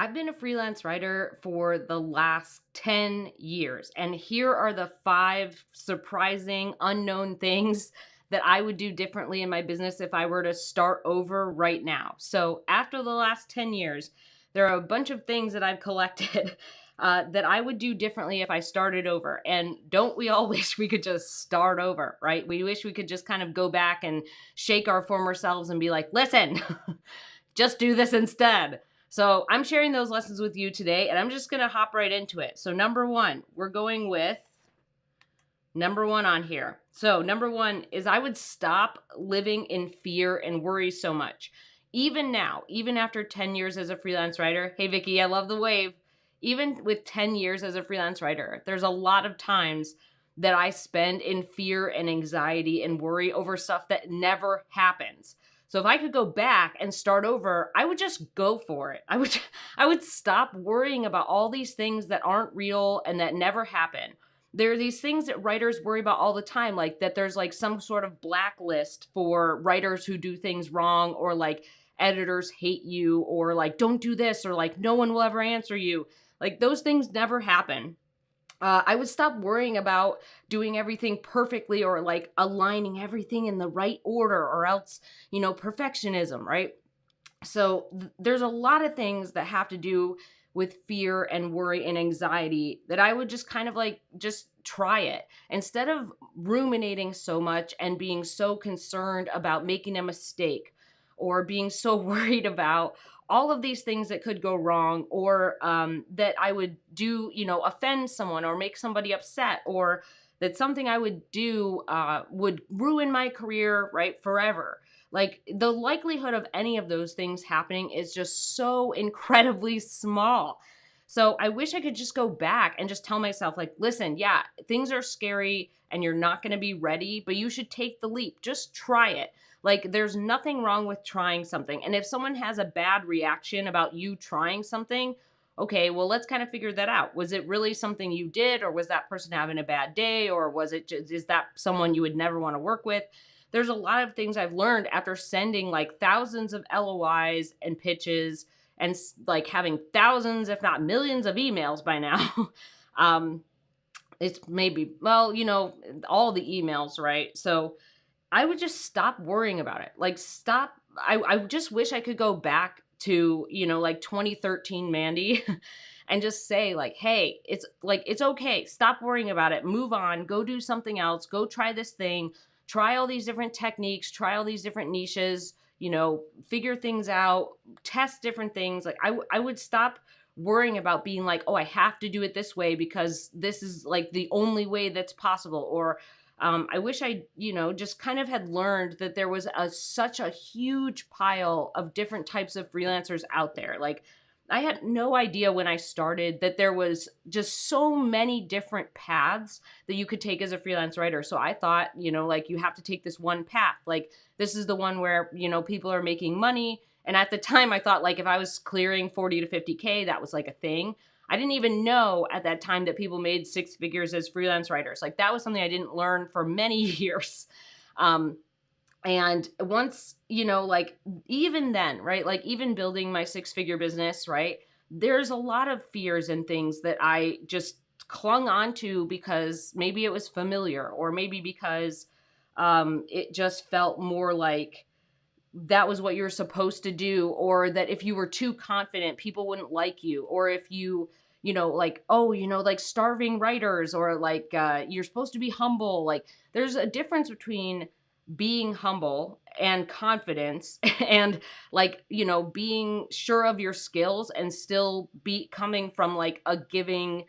I've been a freelance writer for the last 10 years, and here are the five surprising, unknown things that I would do differently in my business if I were to start over right now. So, after the last 10 years, there are a bunch of things that I've collected that I would do differently if I started over. And don't we all wish we could just start over, right? We wish we could just kind of go back and shake our former selves and be like, listen, just do this instead. So I'm sharing those lessons with you today, and I'm just going to hop right into it. So number one, we're going with number one on here. So number one is I would stop living in fear and worry so much. Even now, even after 10 years as a freelance writer, hey Vicky, I love the wave. Even with 10 years as a freelance writer, there's a lot of times that I spend in fear and anxiety and worry over stuff that never happens. So if I could go back and start over, I would just go for it. I would stop worrying about all these things that aren't real and that never happen. There are these things that writers worry about all the time, like that there's like some sort of blacklist for writers who do things wrong, or like editors hate you, or like don't do this, or like no one will ever answer you. Like those things never happen. I would stop worrying about doing everything perfectly or like aligning everything in the right order, or else, perfectionism, right? So there's a lot of things that have to do with fear and worry and anxiety that I would just kind of like just try it instead of ruminating so much and being so concerned about making a mistake, or being so worried about all of these things that could go wrong, or that I would do, offend someone or make somebody upset, or that something I would do would ruin my career, right, forever. Like the likelihood of any of those things happening is just so incredibly small. So I wish I could just go back and just tell myself, like, listen, yeah, things are scary and you're not going to be ready, but you should take the leap. Just try it. Like, there's nothing wrong with trying something. And if someone has a bad reaction about you trying something, okay, well, let's kind of figure that out. Was it really something you did, or was that person having a bad day, or was it just, is that someone you would never want to work with? There's a lot of things I've learned after sending like thousands of LOIs and pitches, and like having thousands, if not millions of emails by now. um, it's maybe, well, all the emails, right? So I would just stop worrying about it. Like, stop. I just wish I could go back to, like 2013 Mandy and just say, like, hey, it's okay. Stop worrying about it. Move on. Go do something else. Go try this thing. Try all these different techniques. Try all these different niches. Figure things out. Test different things. Like, I would stop worrying about being like, oh, I have to do it this way because this is like the only way that's possible. Or I wish I, just kind of had learned that there was such a huge pile of different types of freelancers out there. Like, I had no idea when I started that there was just so many different paths that you could take as a freelance writer. So I thought, like, you have to take this one path. Like, this is the one where, people are making money. And at the time, I thought, like, if I was clearing 40 to 50K, that was like a thing. I didn't even know at that time that people made six figures as freelance writers. Like, that was something I didn't learn for many years. And once, like, even then, right, like even building my six-figure business, right, there's a lot of fears and things that I just clung on to because maybe it was familiar, or maybe because it just felt more like that was what you're supposed to do, or that if you were too confident, people wouldn't like you, or if you, like, oh, like starving writers, or like you're supposed to be humble. Like, there's a difference between being humble and confidence and like, being sure of your skills and still be coming from like a giving,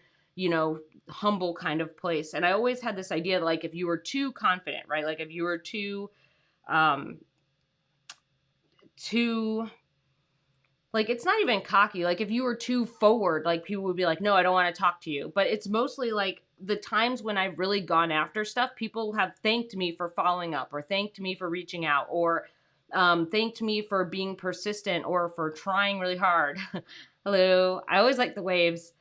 humble kind of place. And I always had this idea that, like, if you were too confident, right, like if you were um too, like, it's not even cocky, like if you were too forward, like people would be like, no, I don't want to talk to you. But it's mostly like the times when I've really gone after stuff, people have thanked me for following up, or thanked me for reaching out, or thanked me for being persistent, or for trying really hard. Hello, I always like the waves.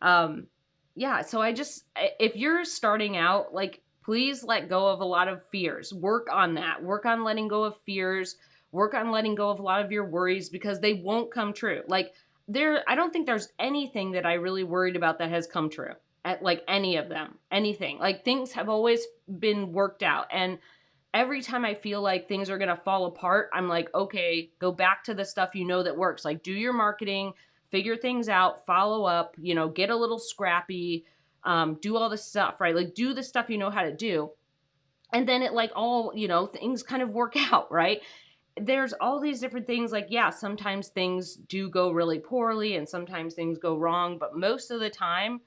um yeah, so if you're starting out, like, please let go of a lot of fears. Work on that. Work on letting go of fears. Work on letting go of a lot of your worries, because they won't come true. Like, I don't think there's anything that I really worried about that has come true at like any of them, anything. Like things have always been worked out. And every time I feel like things are going to fall apart, I'm like, okay, go back to the stuff you know that works. Like do your marketing, figure things out, follow up, get a little scrappy, do all the stuff, right? Like do the stuff you know how to do. And then it like all, things kind of work out, right? There's all these different things. Like, yeah, sometimes things do go really poorly and sometimes things go wrong, but most of the time,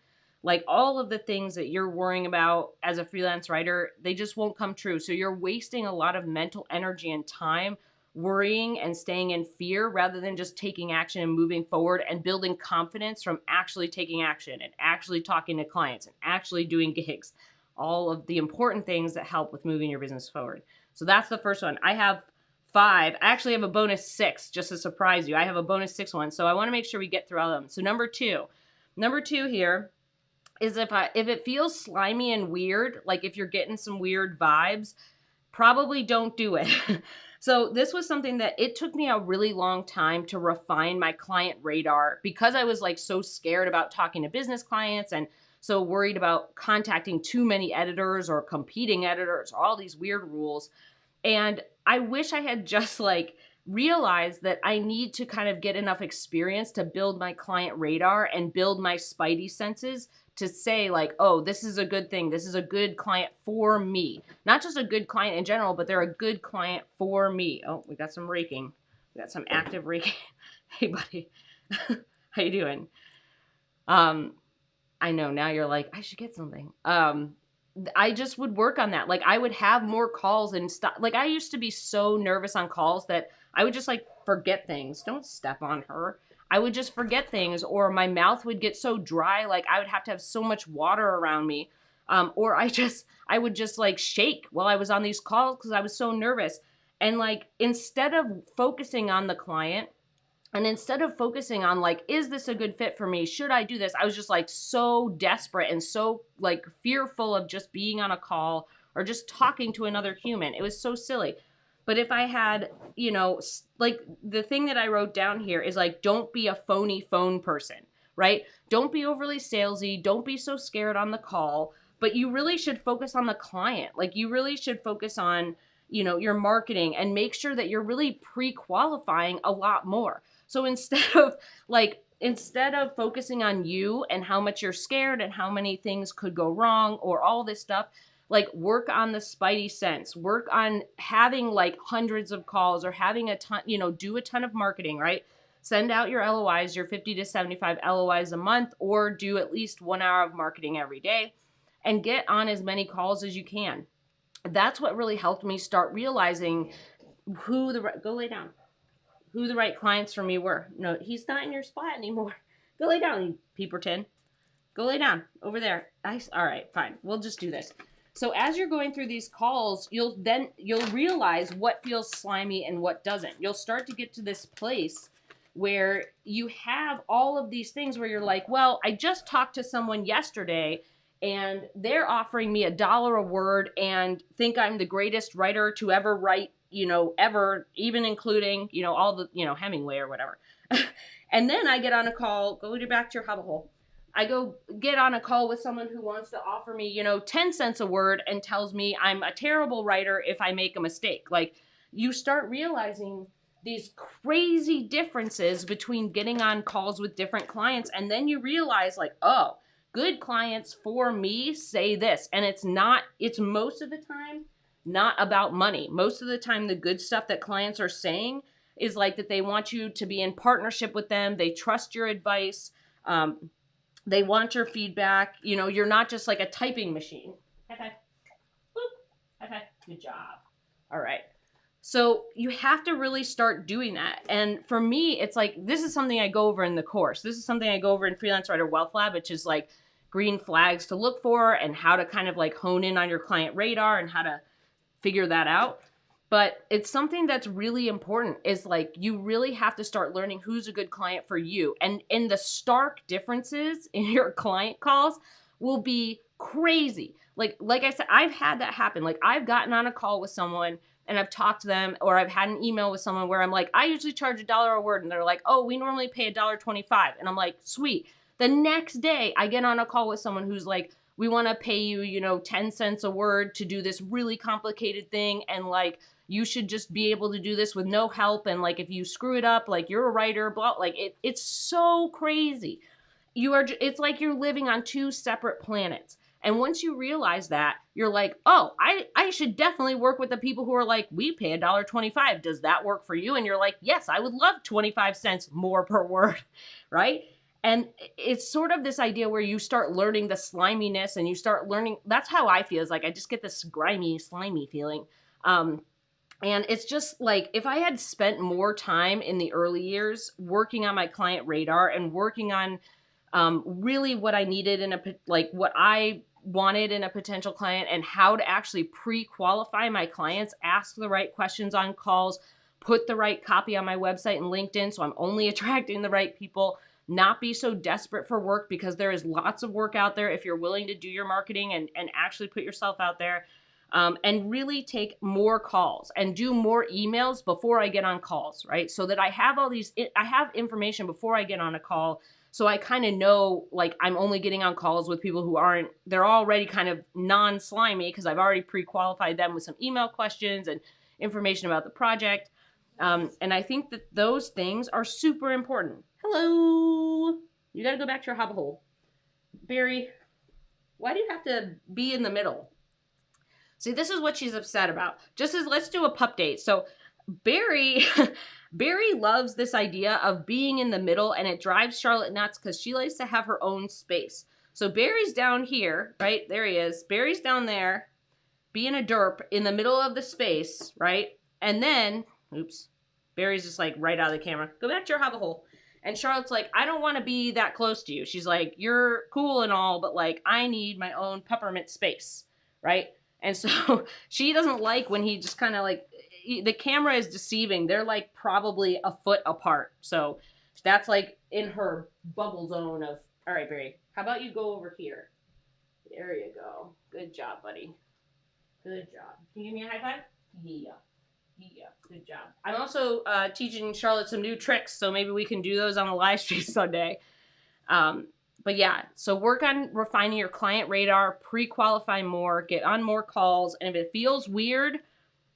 like all of the things that you're worrying about as a freelance writer, they just won't come true. So you're wasting a lot of mental energy and time worrying and staying in fear rather than just taking action and moving forward and building confidence from actually taking action and actually talking to clients and actually doing gigs. All of the important things that help with moving your business forward. So that's the first one. I have 5. I actually have a bonus 6 just to surprise you. I have a bonus 6 one. So I want to make sure we get through all of them. So number two here is if it feels slimy and weird, like if you're getting some weird vibes, probably don't do it. So this was something that it took me a really long time to refine my client radar because I was like so scared about talking to business clients and so worried about contacting too many editors or competing editors, all these weird rules. And I wish I had just like realized that I need to kind of get enough experience to build my client radar and build my spidey senses to say like, oh, this is a good thing. This is a good client for me. Not just a good client in general, but they're a good client for me. Oh, we got some raking. We got some active raking. Hey, buddy. How you doing? I know now you're like, I should get something. I just would work on that. Like I would have more calls and stuff. Like I used to be so nervous on calls that I would just like forget things. Don't step on her. I would just forget things or my mouth would get so dry. Like I would have to have so much water around me. Or I would just like shake while I was on these calls because I was so nervous. And like, instead of focusing on the client, and instead of focusing on like, is this a good fit for me? Should I do this? I was just like so desperate and so like fearful of just being on a call or just talking to another human. It was so silly. But if I had, like the thing that I wrote down here is like, don't be a phony phone person, right? Don't be overly salesy. Don't be so scared on the call, but you really should focus on the client. Like you really should focus on, your marketing and make sure that you're really pre-qualifying a lot more. So instead of focusing on you and how much you're scared and how many things could go wrong or all this stuff, like work on the spidey sense, work on having like hundreds of calls or having a ton, do a ton of marketing, right? Send out your LOIs, your 50 to 75 LOIs a month, or do at least 1 hour of marketing every day and get on as many calls as you can. That's what really helped me start realizing go lay down, who the right clients for me were. No, he's not in your spot anymore. Go lay down, you Peeperton. Go lay down over there. All right, fine. We'll just do this. So as you're going through these calls, you'll realize what feels slimy and what doesn't. You'll start to get to this place where you have all of these things where you're like, well, I just talked to someone yesterday and they're offering me $1 a word and think I'm the greatest writer to ever write, ever, even including, all the, Hemingway or whatever. And then I get on a call, go back to your hubble hole. I go get on a call with someone who wants to offer me, 10 cents a word and tells me I'm a terrible writer if I make a mistake. Like you start realizing these crazy differences between getting on calls with different clients. And then you realize like, oh, good clients for me say this. And it's most of the time not about money. Most of the time, the good stuff that clients are saying is like that they want you to be in partnership with them. They trust your advice. They want your feedback. You're not just like a typing machine. High five. High five. Good job. All right. So you have to really start doing that. And for me, it's like, this is something I go over in the course. This is something I go over in Freelance Writer Wealth Lab, which is like green flags to look for and how to kind of like hone in on your client radar and how to figure that out. But it's something that's really important is like, you really have to start learning who's a good client for you. And the stark differences in your client calls will be crazy. Like I said, I've had that happen. Like I've gotten on a call with someone, and I've talked to them, or I've had an email with someone where I'm like, I usually charge $1 a word, and they're like, oh, we normally pay $1.25. And I'm like, sweet. The next day I get on a call with someone who's like, we want to pay you, you know, 10 cents a word to do this really complicated thing. And like, you should just be able to do this with no help. And like, if you screw it up, like you're a writer, blah, like it's so crazy. It's like you're living on two separate planets. And once you realize that, you're like, oh, I should definitely work with the people who are like, we pay $1.25. Does that work for you? And you're like, yes, I would love 25 cents more per word, right? And it's sort of this idea where you start learning the sliminess, and you start learning. That's how I feel. Is like I just get this grimy, slimy feeling. And it's just like, if I had spent more time in the early years working on my client radar and working on really what I needed what I wanted in a potential client, and how to actually pre-qualify my clients, ask the right questions on calls, put the right copy on my website and LinkedIn so I'm only attracting the right people, not be so desperate for work, because there is lots of work out there if you're willing to do your marketing and actually put yourself out there. And really take more calls and do more emails before I get on calls, right? So that I have I have information before I get on a call. So I kind of know, like, I'm only getting on calls with people who they're already kind of non-slimy, because I've already pre-qualified them with some email questions and information about the project. And I think that those things are super important. Hello. You got to go back to your hobble hole. Barry, why do you have to be in the middle? See, this is what she's upset about. Let's do a pup date. So Barry loves this idea of being in the middle, and it drives Charlotte nuts because she likes to have her own space. So Barry's down here, right? There he is. Barry's down there being a derp in the middle of the space, right? And then, oops, Barry's just like right out of the camera. Go back to your hobble hole. And Charlotte's like, I don't want to be that close to you. She's like, you're cool and all, but like, I need my own peppermint space, right? And so she doesn't like when he just kind of like, the camera is deceiving. They're like probably a foot apart. So that's like in her bubble zone of, all right, Barry, how about you go over here? There you go. Good job, buddy. Good job. Can you give me a high five? Yeah. Yeah. Good job. I'm also teaching Charlotte some new tricks, so maybe we can do those on the live stream Sunday. But yeah, so work on refining your client radar, pre-qualify more, get on more calls. And if it feels weird,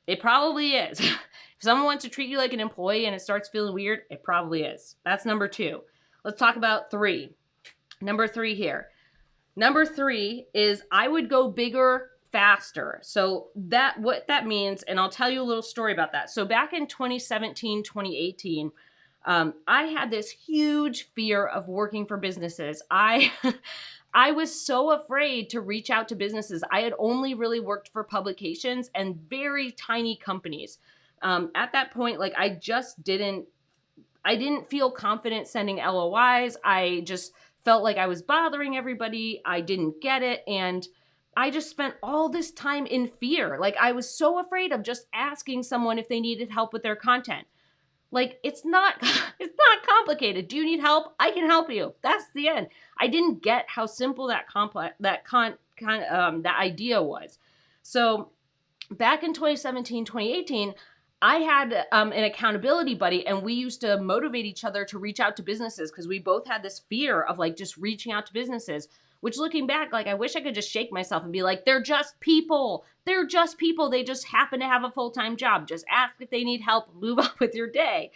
it probably is. If someone wants to treat you like an employee and it starts feeling weird, it probably is. That's number 2. Let's talk about 3. Number 3 here. Number 3 is I would go bigger, faster. So what that means, and I'll tell you a little story about that. So back in 2017, 2018, I had this huge fear of working for businesses. I was so afraid to reach out to businesses. I had only really worked for publications and very tiny companies. At that point, like I didn't feel confident sending LOIs. I just felt like I was bothering everybody. I didn't get it. And I just spent all this time in fear. Like I was so afraid of just asking someone if they needed help with their content. Like, it's not complicated. Do you need help? I can help you. That's the end. I didn't get how simple that idea was. So back in 2017, 2018, I had an accountability buddy, and we used to motivate each other to reach out to businesses because we both had this fear of like just reaching out to businesses. Which, looking back, like I wish I could just shake myself and be like, they're just people. They're just people. They just happen to have a full-time job. Just ask if they need help. Move on with your day.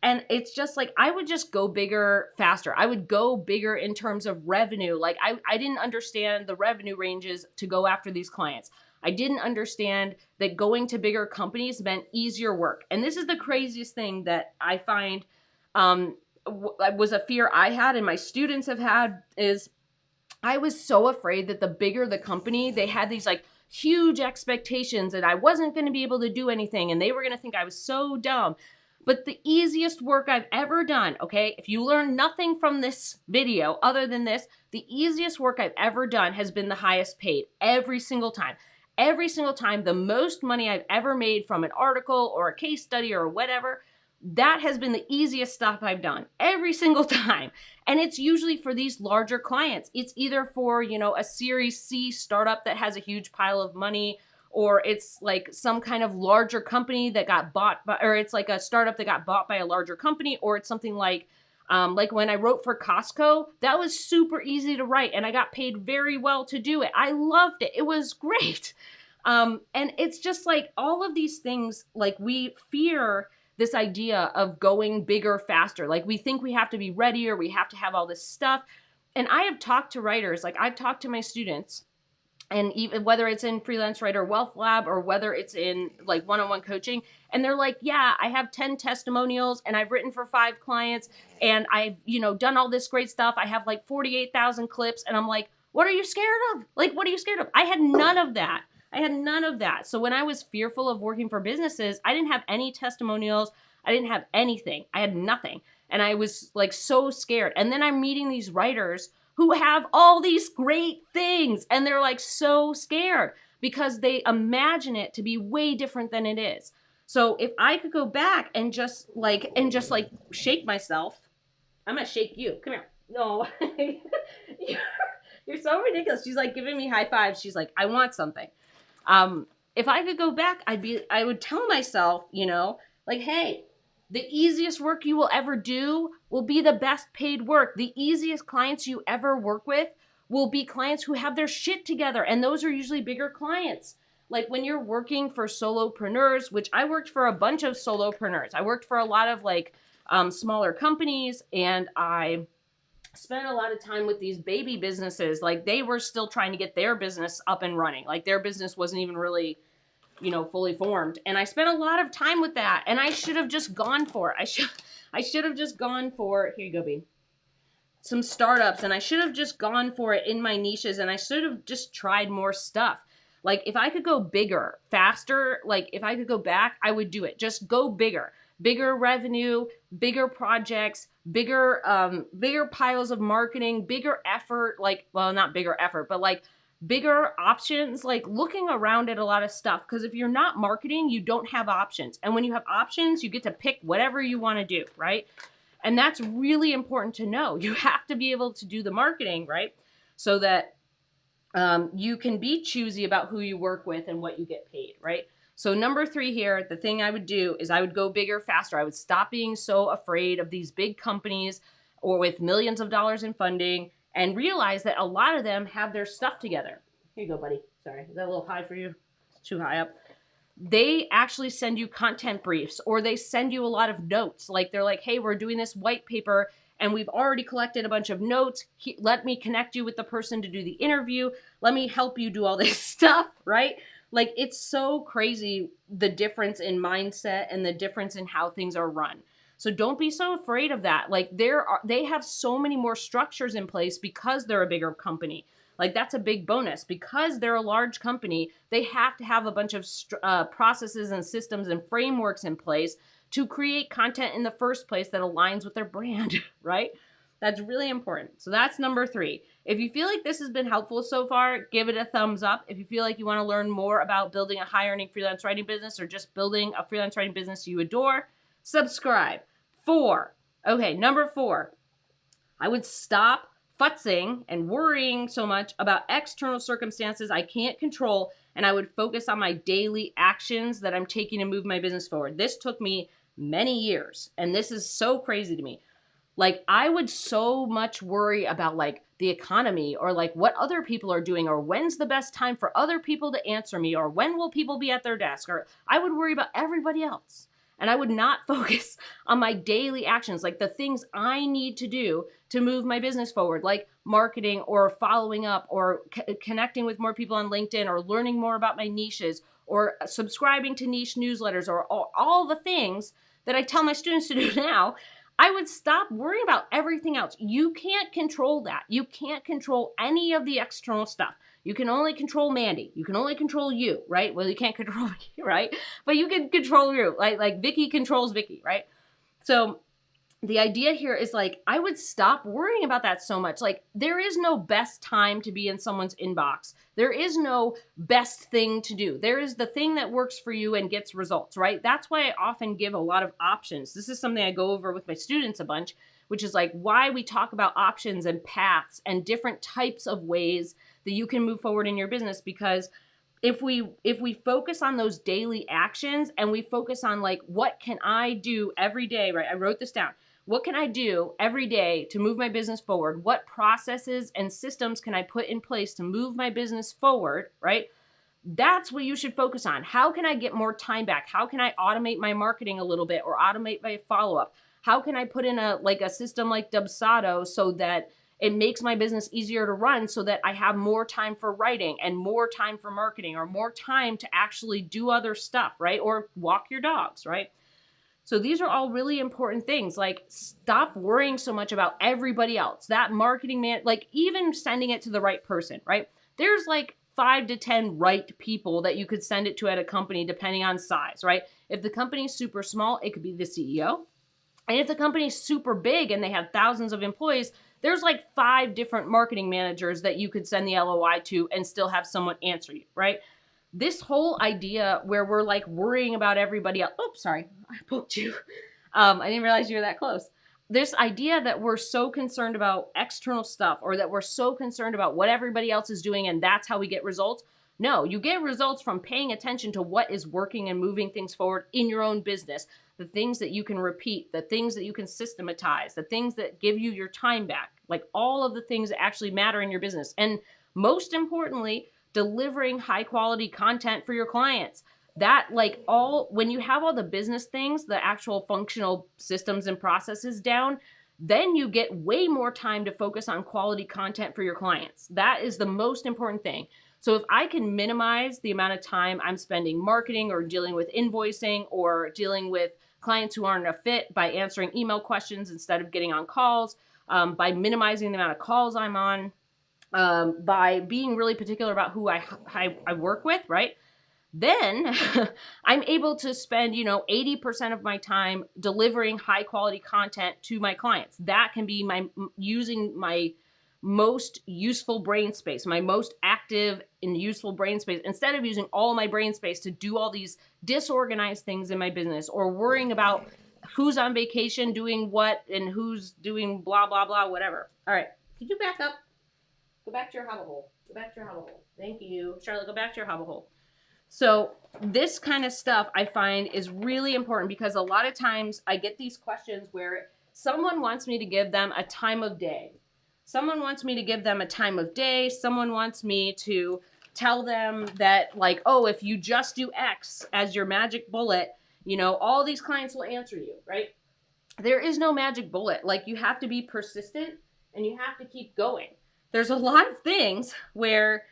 And it's just like, I would just go bigger faster. I would go bigger in terms of revenue. Like I didn't understand the revenue ranges to go after these clients. I didn't understand that going to bigger companies meant easier work. And this is the craziest thing that I find was a fear I had and my students have had is I was so afraid that the bigger the company, they had these like huge expectations and I wasn't going to be able to do anything and they were going to think I was so dumb. But the easiest work I've ever done, okay, if you learn nothing from this video other than this, the easiest work I've ever done has been the highest paid every single time. Every single time, the most money I've ever made from an article or a case study or whatever, that has been the easiest stuff I've done every single time. And it's usually for these larger clients. It's either for, a Series C startup that has a huge pile of money, or it's like some kind of larger company that got bought by, or it's like a startup that got bought by a larger company, or it's something like when I wrote for Costco, that was super easy to write and I got paid very well to do it. I loved it. It was great. And it's just like all of these things, like we fear this idea of going bigger, faster. Like we think we have to be ready or we have to have all this stuff. And I have talked to writers, like I've talked to my students, and even whether it's in Freelance Writer Wealth Lab or whether it's in like one-on-one coaching, and they're like, yeah, I have 10 testimonials and I've written for 5 clients and I've, done all this great stuff. I have like 48,000 clips. And I'm like, what are you scared of? Like, what are you scared of? I had none of that. I had none of that. So when I was fearful of working for businesses, I didn't have any testimonials. I didn't have anything. I had nothing. And I was like so scared. And then I'm meeting these writers who have all these great things and they're like so scared because they imagine it to be way different than it is. So if I could go back and just like shake myself, I'm gonna shake you. Come here. No, you're so ridiculous. She's like giving me high fives. She's like, I want something. If I could go back, I would tell myself, like, hey, the easiest work you will ever do will be the best paid work. The easiest clients you ever work with will be clients who have their shit together. And those are usually bigger clients. Like when you're working for solopreneurs, which I worked for a bunch of solopreneurs. I worked for a lot of smaller companies, and I spent a lot of time with these baby businesses. Like they were still trying to get their business up and running. Like their business wasn't even really fully formed. And I spent a lot of time with that. And I should have just gone for it. I should have just gone for, here you go, B, some startups. And I should have just gone for it in my niches. And I should have just tried more stuff. Like if I could go bigger, faster, like if I could go back, I would do it. Just go bigger revenue, bigger projects, bigger piles of marketing, bigger effort, not bigger effort, but bigger options, like looking around at a lot of stuff. Because if you're not marketing, you don't have options. And when you have options, you get to pick whatever you want to do, right? And that's really important to know. You have to be able to do the marketing, right? So that you can be choosy about who you work with and what you get paid, right? So number 3 here, the thing I would do is I would go bigger, faster. I would stop being so afraid of these big companies or with millions of dollars in funding, and realize that a lot of them have their stuff together. Here you go, buddy. Sorry, is that a little high for you? It's too high up. They actually send you content briefs, or they send you a lot of notes. Like they're like, hey, we're doing this white paper and we've already collected a bunch of notes. Let me connect you with the person to do the interview. Let me help you do all this stuff, right? Like it's so crazy, the difference in mindset and the difference in how things are run. So don't be so afraid of that. Like they have so many more structures in place because they're a bigger company. Like that's a big bonus. Because they're a large company, they have to have a bunch of processes and systems and frameworks in place to create content in the first place that aligns with their brand, right? That's really important. So that's number 3. If you feel like this has been helpful so far, give it a thumbs up. If you feel like you want to learn more about building a high-earning freelance writing business or just building a freelance writing business you adore, subscribe. 4. Okay, number 4. I would stop futzing and worrying so much about external circumstances I can't control, and I would focus on my daily actions that I'm taking to move my business forward. This took me many years, and this is so crazy to me. Like I would so much worry about the economy, or what other people are doing, or when's the best time for other people to answer me, or when will people be at their desk, or I would worry about everybody else. And I would not focus on my daily actions, like the things I need to do to move my business forward, like marketing or following up or connecting with more people on LinkedIn or learning more about my niches or subscribing to niche newsletters or all the things that I tell my students to do now. I would stop worrying about everything else. You can't control that. You can't control any of the external stuff. You can only control Mandy. You can only control you, right? Well, you can't control me, right? But you can control you. Like Vicky controls Vicky, right? So the idea here is I would stop worrying about that so much. There is no best time to be in someone's inbox. There is no best thing to do. There is the thing that works for you and gets results, right? That's why I often give a lot of options. This is something I go over with my students a bunch, which is why we talk about options and paths and different types of ways that you can move forward in your business, because if we focus on those daily actions and we focus on like, what can I do every day, right? I wrote this down. What can I do every day to move my business forward? What processes and systems can I put in place to move my business forward, right? That's what you should focus on. How can I get more time back? How can I automate my marketing a little bit or automate my follow-up? How can I put in a system like Dubsado so that it makes my business easier to run, so that I have more time for writing and more time for marketing or more time to actually do other stuff, right? Or walk your dogs, right? So these are all really important things. Like, stop worrying so much about everybody else. That marketing man, like even sending it to the right person, right? There's like 5 to 10 right people that you could send it to at a company depending on size, right? If the company's super small, it could be the CEO. And if the company's super big and they have thousands of employees, there's like 5 different marketing managers that you could send the LOI to and still have someone answer you, right? This whole idea where we're like worrying about everybody else. Oh, sorry, I poked you. I didn't realize you were that close. This idea that we're so concerned about external stuff, or that we're so concerned about what everybody else is doing and that's how we get results. No, you get results from paying attention to what is working and moving things forward in your own business. The things that you can repeat, the things that you can systematize, the things that give you your time back, like all of the things that actually matter in your business. And most importantly, delivering high quality content for your clients. That, like, all, when you have all the business things, the actual functional systems and processes down, then you get way more time to focus on quality content for your clients. That is the most important thing. So if I can minimize the amount of time I'm spending marketing or dealing with invoicing or dealing with clients who aren't a fit by answering email questions instead of getting on calls, by minimizing the amount of calls I'm on, by being really particular about who I work with, right? Then I'm able to spend, 80% of my time delivering high quality content to my clients. That can be using my most useful brain space, my most active and useful brain space, instead of using all my brain space to do all these disorganized things in my business, or worrying about who's on vacation doing what and who's doing blah, blah, blah, whatever. All right. Could you back up? Go back to your hovel hole. Go back to your hovel hole. Thank you. Charlotte, go back to your hovel hole. So this kind of stuff I find is really important, because a lot of times I get these questions where someone wants me to give them a time of day. Someone wants me to give them a time of day. Someone wants me to tell them that, like, oh, if you just do X as your magic bullet, all these clients will answer you, right? There is no magic bullet. Like, you have to be persistent and you have to keep going. There's a lot of things where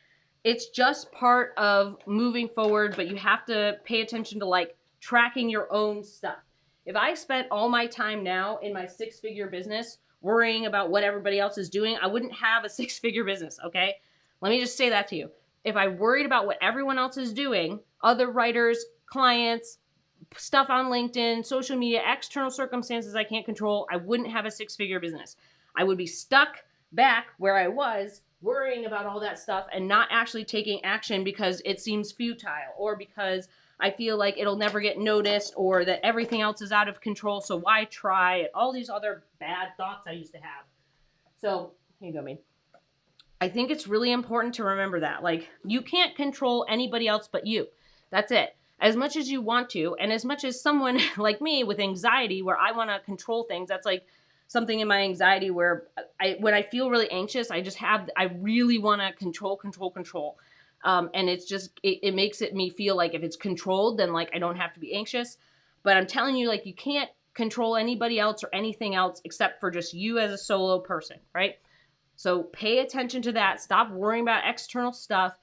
it's just part of moving forward, but you have to pay attention to like tracking your own stuff. If I spent all my time now in my 6-figure business worrying about what everybody else is doing, I wouldn't have a 6-figure business, okay? Let me just say that to you. If I worried about what everyone else is doing, other writers, clients, stuff on LinkedIn, social media, external circumstances I can't control, I wouldn't have a 6-figure business. I would be stuck back where I was, worrying about all that stuff and not actually taking action because it seems futile, or because I feel like it'll never get noticed, or that everything else is out of control, so why try it? All these other bad thoughts I used to have. So, here you go, babe. I think it's really important to remember that. Like, you can't control anybody else but you. That's it. As much as you want to, and as much as someone like me with anxiety, where I want to control things, that's like something in my anxiety where when I feel really anxious, I really want to control. And it's just, it makes me feel like if it's controlled, then like I don't have to be anxious. But I'm telling you, like, you can't control anybody else or anything else except for just you as a solo person, right? So pay attention to that. Stop worrying about external stuff.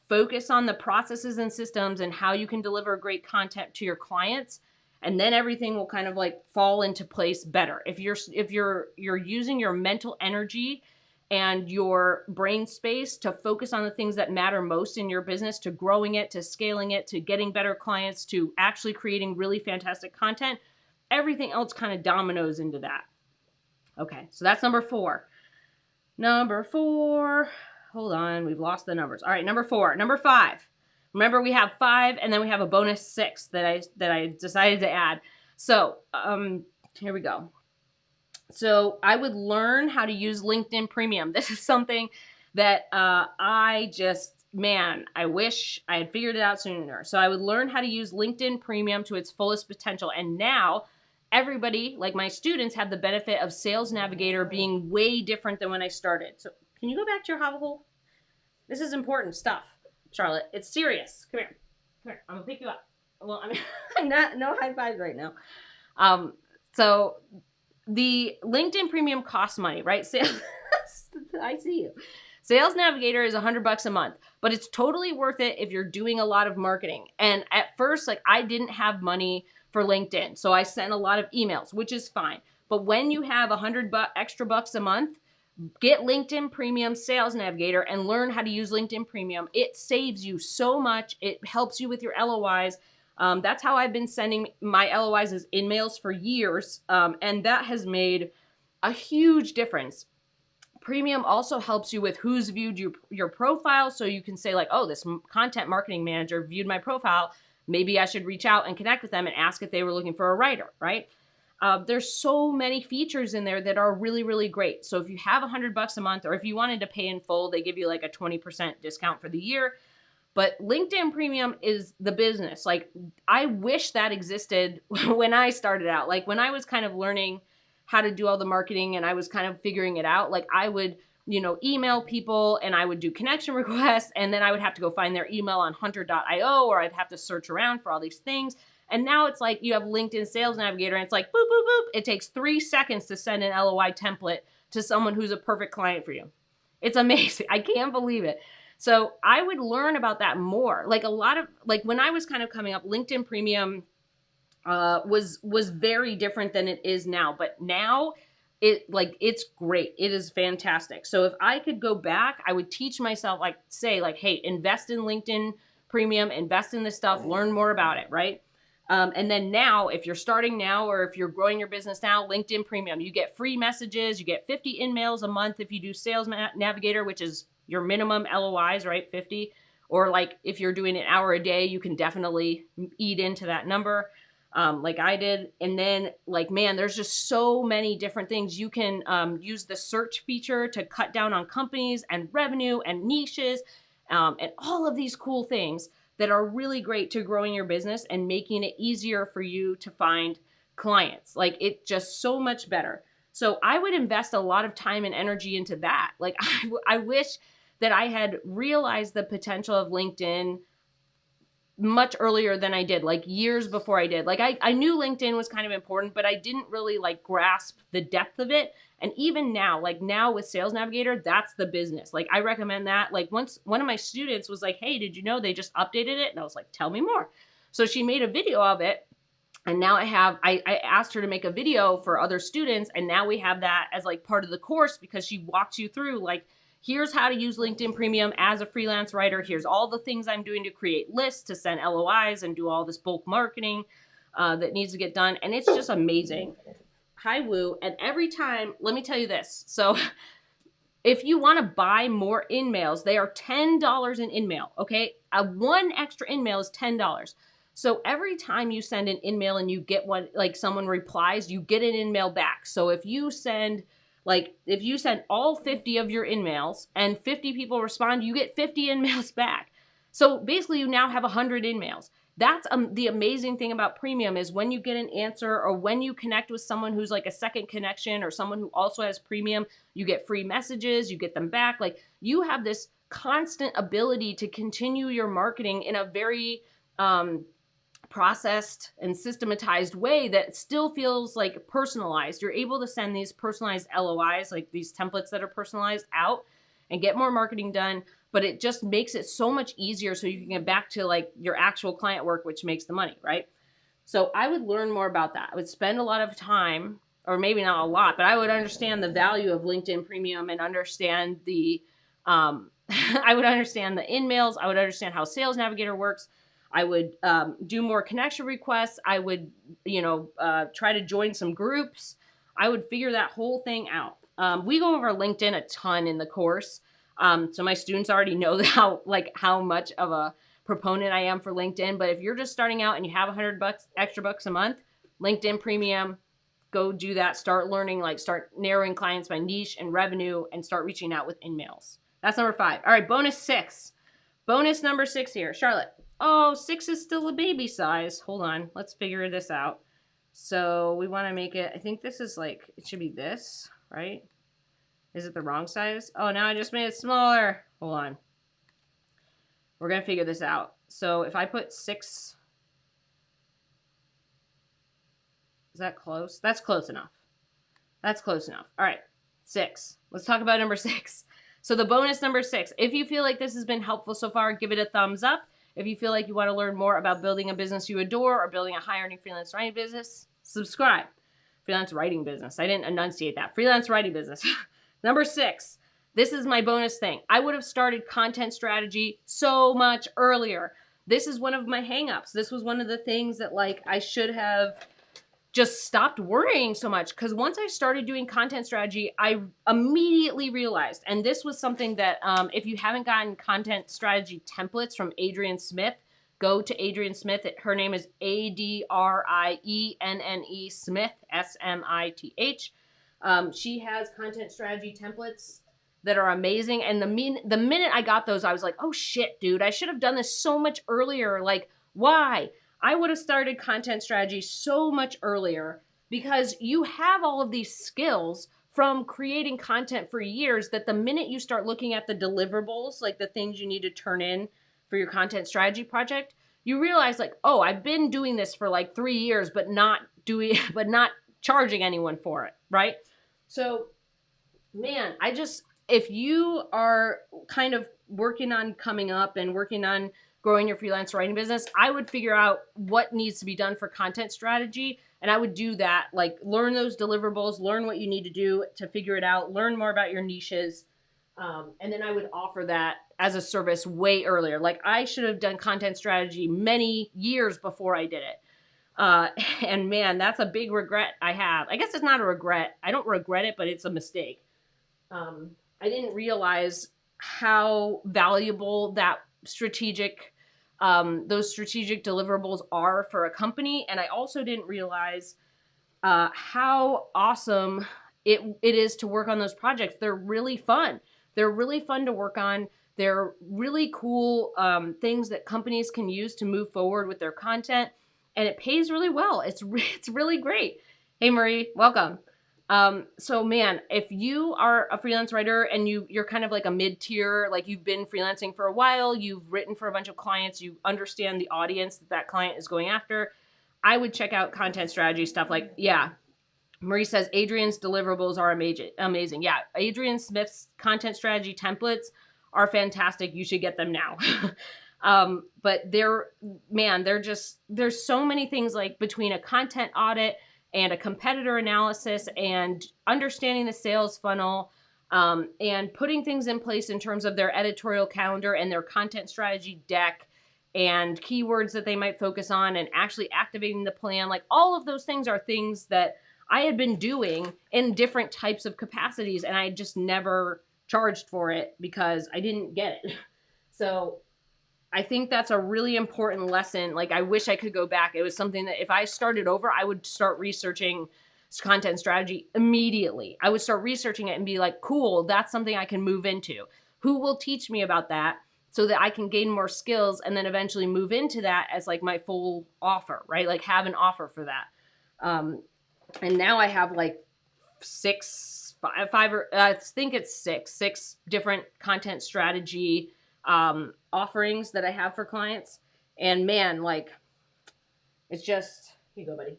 Focus on the processes and systems and how you can deliver great content to your clients. And then everything will kind of like fall into place better. If you're using your mental energy and your brain space to focus on the things that matter most in your business, to growing it, to scaling it, to getting better clients, to actually creating really fantastic content, everything else kind of dominoes into that. Okay, so that's number 4. Number 4, hold on, we've lost the numbers. All right, number 4. Number 5. Remember, we have 5, and then we have a bonus 6 that I decided to add. So here we go. So I would learn how to use LinkedIn Premium. This is something that I just man, I wish I had figured it out sooner. So I would learn how to use LinkedIn Premium to its fullest potential. And now everybody, like my students, have the benefit of Sales Navigator being way different than when I started. So can you go back to your hovel hole? This is important stuff, Charlotte. It's serious. Come here. Come here. I'm gonna pick you up. Well, I mean, no high fives right now. So the LinkedIn Premium costs money, right? Sales, I see you. Sales Navigator is $100 a month, but it's totally worth it if you're doing a lot of marketing. And at first, like I didn't have money for LinkedIn, so I sent a lot of emails, which is fine. But when you have $100 extra bucks a month, get LinkedIn Premium Sales Navigator and learn how to use LinkedIn Premium. It saves you so much. It helps you with your LOIs. That's how I've been sending my LOIs as in-mails for years, and that has made a huge difference. Premium also helps you with who's viewed your profile, so you can say like, oh, this content marketing manager viewed my profile. Maybe I should reach out and connect with them and ask if they were looking for a writer, right? There's so many features in there that are really, really great. So if you have $100 a month, or if you wanted to pay in full, they give you like a 20% discount for the year. But LinkedIn Premium is the business. Like, I wish that existed when I started out. Like, when I was kind of learning how to do all the marketing and I was kind of figuring it out, like I would, email people and I would do connection requests, and then I would have to go find their email on hunter.io, or I'd have to search around for all these things. And now it's like you have LinkedIn Sales Navigator and it's like boop, boop, boop. It takes 3 seconds to send an LOI template to someone who's a perfect client for you. It's amazing. I can't believe it. So I would learn about that more. Like when I was kind of coming up, LinkedIn Premium was very different than it is now. But now it's great. It is fantastic. So if I could go back, I would teach myself, hey, invest in LinkedIn Premium, invest in this stuff, learn more about it, right? And then now, if you're starting now, or if you're growing your business now, LinkedIn Premium, you get free messages, you get 50 in-mails a month if you do Sales Navigator, which is your minimum LOIs, right? 50. Or like if you're doing an hour a day, you can definitely eat into that number, like I did. And then man, there's just so many different things. You can use the search feature to cut down on companies and revenue and niches, and all of these cool things that are really great to growing your business and making it easier for you to find clients. Like, it's just so much better. So I would invest a lot of time and energy into that. Like, I wish that I had realized the potential of LinkedIn much earlier than I did, like years before I did. Like I knew LinkedIn was kind of important, but I didn't really grasp the depth of it. And even now, now with Sales Navigator, that's the business. Like, I recommend that. Like, once one of my students was like, hey, did you know they just updated it? And I was like, tell me more. So she made a video of it. And now I asked her to make a video for other students. And now we have that as part of the course, because she walks you through here's how to use LinkedIn Premium as a freelance writer. Here's all the things I'm doing to create lists, to send LOIs, and do all this bulk marketing that needs to get done. And it's just amazing. Hi, Woo. And every time, let me tell you this. So if you want to buy more in-mails, they are $10 an in-mail, okay? One extra in-mail is $10. So every time you send an in-mail and you get one, someone replies, you get an in-mail back. So if you send all 50 of your in-mails and 50 people respond, you get 50 in-mails back. So basically you now have 100 in-mails. That's the amazing thing about Premium, is when you get an answer, or when you connect with someone who's a second connection, or someone who also has Premium, you get free messages, you get them back. You have this constant ability to continue your marketing in a very processed and systematized way that still feels personalized. You're able to send these personalized LOIs, these templates that are personalized, out and get more marketing done. But it just makes it so much easier, so you can get back to your actual client work, which makes the money, right? So I would learn more about that. I would spend a lot of time, or maybe not a lot, but I would understand the value of LinkedIn Premium and understand the, I would understand the in-mails. I would understand how Sales Navigator works. I would do more connection requests. I would, try to join some groups. I would figure that whole thing out. We go over LinkedIn a ton in the course. So my students already know how much of a proponent I am for LinkedIn. But if you're just starting out and you have $100 extra bucks a month, LinkedIn Premium, go do that. Start learning, start narrowing clients by niche and revenue, and start reaching out with in-mails. That's number 5. All right, bonus 6. bonus number 6 here. Charlotte. Oh, 6 is still a baby size. Hold on. Let's figure this out. So we want to make it, I think this is like, it should be this, right? Is it the wrong size? Oh, now I just made it smaller. Hold on. We're going to figure this out. So if I put 6, is that close? That's close enough. That's close enough. All right, 6. Let's talk about number 6. So the bonus number 6, if you feel like this has been helpful so far, give it a thumbs up. If you feel like you want to learn more about building a business you adore or building a high-earning freelance writing business, subscribe. Freelance writing business. I didn't enunciate that. Freelance writing business. Number 6, this is my bonus thing. I would have started content strategy so much earlier. This is one of my hangups. This was one of the things that like I should have just stopped worrying so much, because once I started doing content strategy, I immediately realized, and this was something that if you haven't gotten content strategy templates from Adrienne Smith, go to Adrienne Smith. Her name is Adrienne Smith, Smith. She has content strategy templates that are amazing. And the minute I got those, I was like, oh shit, dude, I should have done this so much earlier. Like, why? I would have started content strategy so much earlier, because you have all of these skills from creating content for years that the minute you start looking at the deliverables, like the things you need to turn in for your content strategy project, you realize like, oh, I've been doing this for like 3 years, but not charging anyone for it, right? So, man, if you are kind of working on coming up and working on growing your freelance writing business, I would figure out what needs to be done for content strategy. And I would do that, like learn those deliverables, learn what you need to do to figure it out, learn more about your niches. And then I would offer that as a service way earlier. Like I should have done content strategy many years before I did it. And man, that's a big regret I have. I guess it's not a regret. I don't regret it, but it's a mistake. I didn't realize how valuable that those strategic deliverables are for a company. And I also didn't realize how awesome it is to work on those projects. They're really fun. They're really fun to work on. They're really cool things that companies can use to move forward with their content. And it pays really well. It's really great. Hey, Marie, welcome. So man, if you are a freelance writer and you're kind of like a mid-tier, like you've been freelancing for a while, you've written for a bunch of clients, you understand the audience that client is going after, I would check out content strategy stuff. Like, yeah, Marie says Adrienne's deliverables are amazing. Yeah, Adrienne Smith's content strategy templates are fantastic. You should get them now. But there's so many things, like between a content audit and a competitor analysis and understanding the sales funnel, and putting things in place in terms of their editorial calendar and their content strategy deck and keywords that they might focus on and actually activating the plan. Like all of those things are things that I had been doing in different types of capacities, and I just never charged for it because I didn't get it. So I think that's a really important lesson. Like, I wish I could go back. It was something that if I started over, I would start researching content strategy immediately. I would start researching it and be like, cool, that's something I can move into. Who will teach me about that so that I can gain more skills and then eventually move into that as like my full offer, right? Like have an offer for that. And now I have like six different content strategy offerings that I have for clients. And man, like, it's just, here you go, buddy.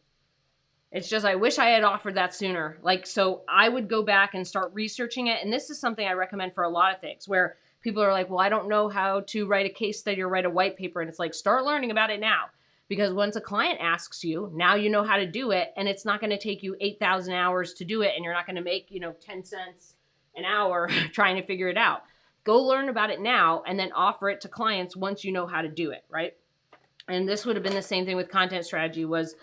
It's just, I wish I had offered that sooner. Like, so I would go back and start researching it. And this is something I recommend for a lot of things where people are like, well, I don't know how to write a case study or write a white paper. And it's like, start learning about it now. Because once a client asks you, now you know how to do it, and it's not going to take you 8,000 hours to do it, and you're not going to make, 10 cents an hour trying to figure it out. Go learn about it now and then offer it to clients once you know how to do it, right? And this would have been the same thing with content strategy. Was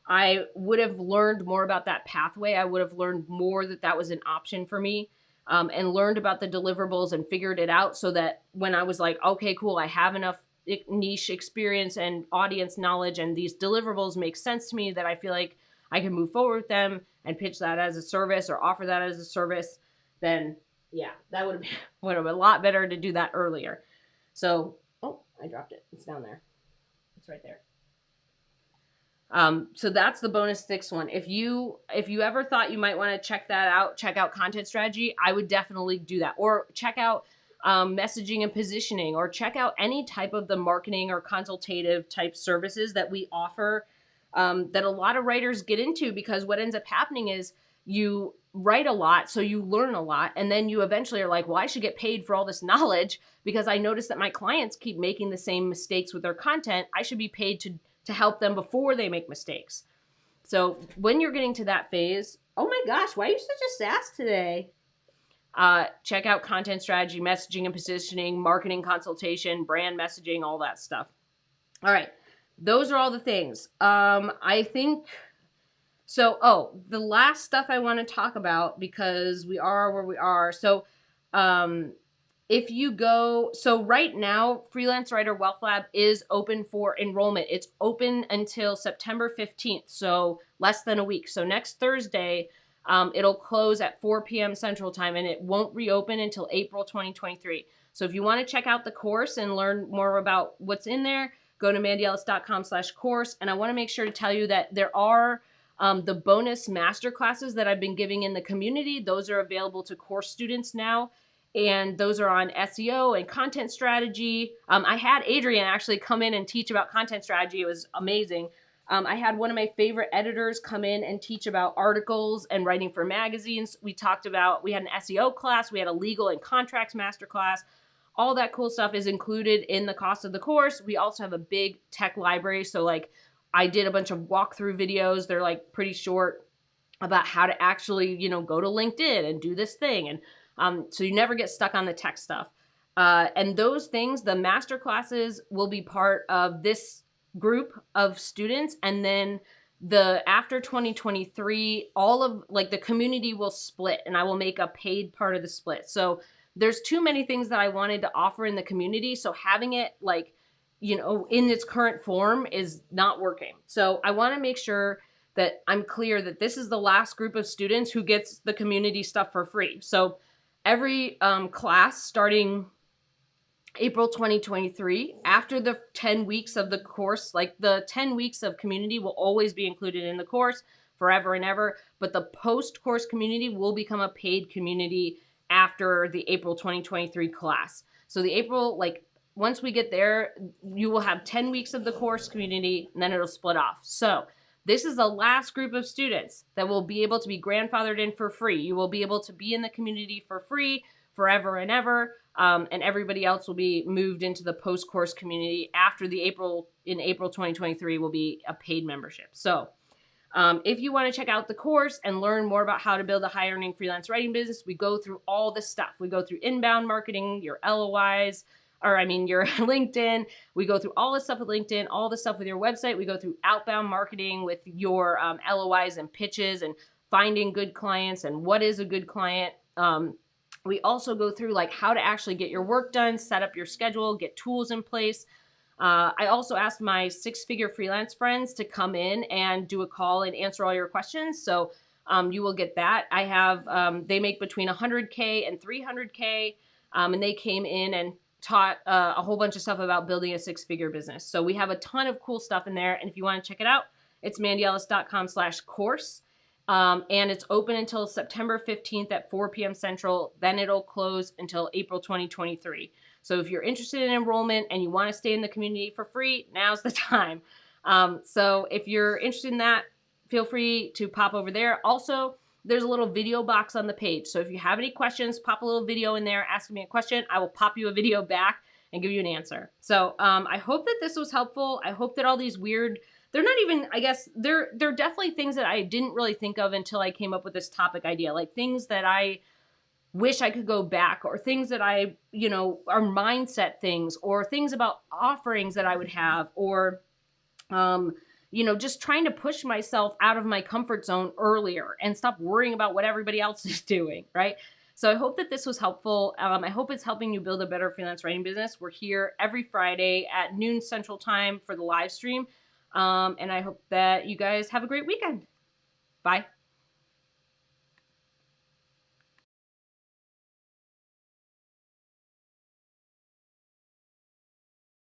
I would have learned more about that pathway. I would have learned more that was an option for me, and learned about the deliverables and figured it out so that when I was like, okay, cool, I have enough niche experience and audience knowledge and these deliverables make sense to me that I feel like I can move forward with them and pitch that as a service or offer that as a service, then yeah, that would have been a lot better to do that earlier. So, I dropped it. It's down there. It's right there. So that's the bonus 6 one. If you ever thought you might want to check that out, check out content strategy, I would definitely do that. Or check out messaging and positioning, or check out any type of the marketing or consultative type services that we offer, that a lot of writers get into, because what ends up happening is you write a lot, so you learn a lot, and then you eventually are like, well, I should get paid for all this knowledge because I notice that my clients keep making the same mistakes with their content. I should be paid to help them before they make mistakes. So when you're getting to that phase, oh my gosh, why are you such a sass today? Check out content strategy, messaging and positioning, marketing consultation, brand messaging, all that stuff. All right. Those are all the things. I think so. Oh, the last stuff I want to talk about, because we are where we are. So, if you go, so right now, Freelance Writer Wealth Lab is open for enrollment. It's open until September 15th, so less than a week. So next Thursday, it'll close at 4 p.m. Central Time, and it won't reopen until April 2023. So if you want to check out the course and learn more about what's in there, go to mandyellis.com/course. And I want to make sure to tell you that there are the bonus master classes that I've been giving in the community. Those are available to course students now. And those are on SEO and content strategy. I had Adrian actually come in and teach about content strategy. It was amazing. I had one of my favorite editors come in and teach about articles and writing for magazines. We had an SEO class. We had a legal and contracts master class. All that cool stuff is included in the cost of the course. We also have a big tech library. So like I did a bunch of walkthrough videos. They're like pretty short, about how to actually, go to LinkedIn and do this thing. And so you never get stuck on the tech stuff. And those things, the master classes, will be part of this group of students. And then after 2023, all of the community will split, and I will make a paid part of the split. So there's too many things that I wanted to offer in the community. So having it in its current form is not working. So I want to make sure that I'm clear that this is the last group of students who gets the community stuff for free. So every class starting April 2023, after the 10 weeks of the course, the 10 weeks of community will always be included in the course forever and ever, but the post-course community will become a paid community after the April 2023 class. So the April, once we get there, you will have 10 weeks of the course community, and then it'll split off. So this is the last group of students that will be able to be grandfathered in for free. You will be able to be in the community for free forever and ever, and everybody else will be moved into the post-course community after April 2023 will be a paid membership. So if you want to check out the course and learn more about how to build a high-earning freelance writing business, we go through all this stuff. We go through inbound marketing, your LOIs, your LinkedIn. We go through all this stuff with LinkedIn, all the stuff with your website. We go through outbound marketing with your LOIs and pitches, and finding good clients and what is a good client. We also go through how to actually get your work done, set up your schedule, get tools in place. I also asked my 6-figure freelance friends to come in and do a call and answer all your questions. So you will get that. I have, they make between 100K and 300K. And they came in and taught a whole bunch of stuff about building a 6-figure business. So we have a ton of cool stuff in there. And if you want to check it out, it's mandyellis.com/course. And it's open until September 15th at 4 p.m. Central. Then it'll close until April 2023. So if you're interested in enrollment and you want to stay in the community for free, now's the time. So if you're interested in that, feel free to pop over there. Also, there's a little video box on the page. So if you have any questions, pop a little video in there, ask me a question. I will pop you a video back and give you an answer. So I hope that this was helpful. I hope that all these weird, they're not even, I guess, they're definitely things that I didn't really think of until I came up with this topic idea, like things that I wish I could go back, or things that I, are mindset things, or things about offerings that I would have, or, just trying to push myself out of my comfort zone earlier and stop worrying about what everybody else is doing, right? So I hope that this was helpful. I hope it's helping you build a better freelance writing business. We're here every Friday at noon Central Time for the live stream. And I hope that you guys have a great weekend. Bye.